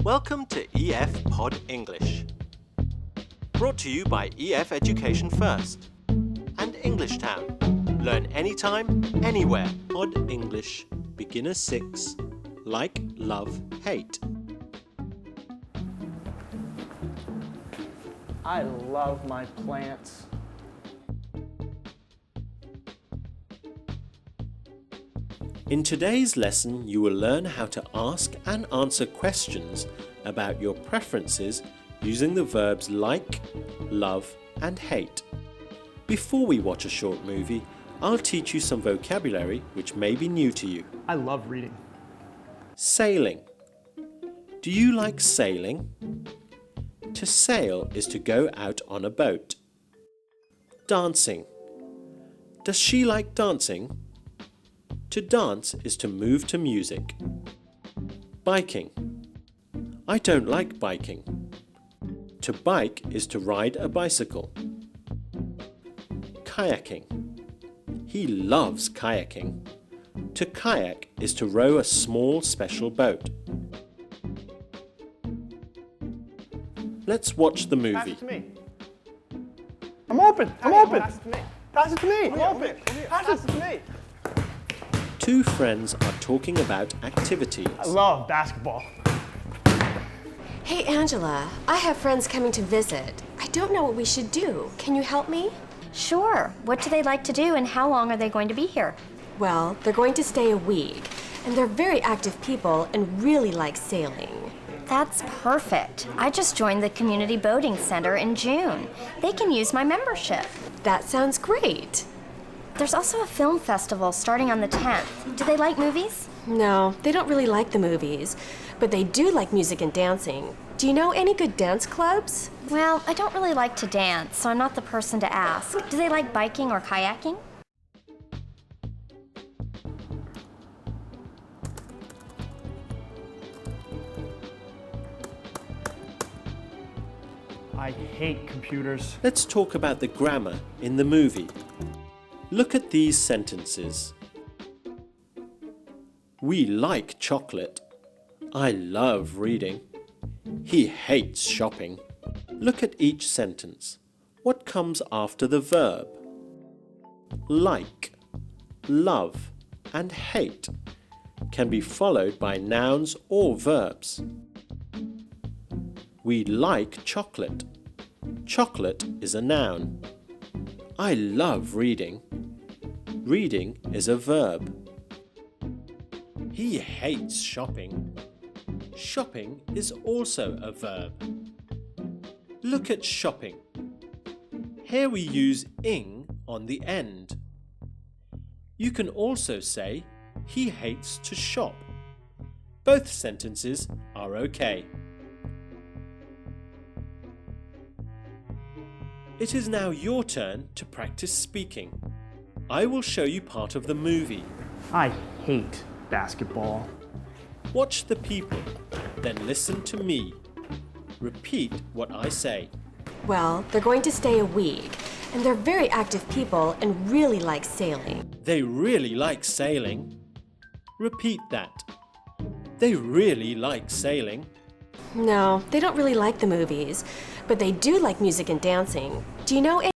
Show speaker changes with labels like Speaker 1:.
Speaker 1: Welcome to EF Pod English. Brought to you by EF Education First and Englishtown. Learn anytime, anywhere. Pod English, Beginner 6. Like, love, hate.
Speaker 2: I love my plants.
Speaker 1: In today's lesson, you will learn how to ask and answer questions about your preferences using the verbs like, love, and hate. Before we watch a short movie, I'll teach you some vocabulary which may be new to you.
Speaker 2: I love reading.
Speaker 1: Sailing. Do you like sailing? To sail is to go out on a boat. Dancing. Does she like dancing? To dance is to move to music. Biking. I don't like biking. To bike is to ride a bicycle. Kayaking. He loves kayaking. To kayak is to row a small special boat. Let's watch the movie.
Speaker 2: Pass it to me. I'm open. I'm open. Pass it to me. Pass it to me. I'm open. Pass it to me.
Speaker 1: Two friends are talking about activities.
Speaker 2: I love basketball.
Speaker 3: Hey Angela, I have friends coming to visit. I don't know what we should do. Can you help me?
Speaker 4: Sure. What do they like to do and how long are they going to be here?
Speaker 3: Well, they're going to stay a week, and they're very active people and really like sailing.
Speaker 4: That's perfect. I just joined the Community Boating Center in June. They can use my membership.
Speaker 3: That sounds great.
Speaker 4: There's also a film festival starting on the 10th. Do they like movies?
Speaker 3: No, they don't really like the movies, but they do like music and dancing. Do you know any good dance clubs?
Speaker 4: Well, I don't really like to dance, so I'm not the person to ask. Do they like biking or kayaking?
Speaker 2: I hate computers.
Speaker 1: Let's talk about the grammar in the movie. Look at these sentences. We like chocolate. I love reading. He hates shopping. Look at each sentence. What comes after the verb? Like, love, and hate can be followed by nouns or verbs. We like chocolate. Chocolate is a noun. I love reading. Reading is a verb. He hates shopping. Shopping is also a verb. Look at shopping. Here we use ing on the end. You can also say he hates to shop. Both sentences are okay. It is now your turn to practice speaking. I will show you part of the movie.
Speaker 2: I hate basketball.
Speaker 1: Watch the people, then listen to me. Repeat what I say.
Speaker 3: Well, they're going to stay a week, and they're very active people and really like sailing.
Speaker 1: They really like sailing. Repeat that. They really like sailing.
Speaker 3: No, they don't really like the movies, but they do like music and dancing. Do you know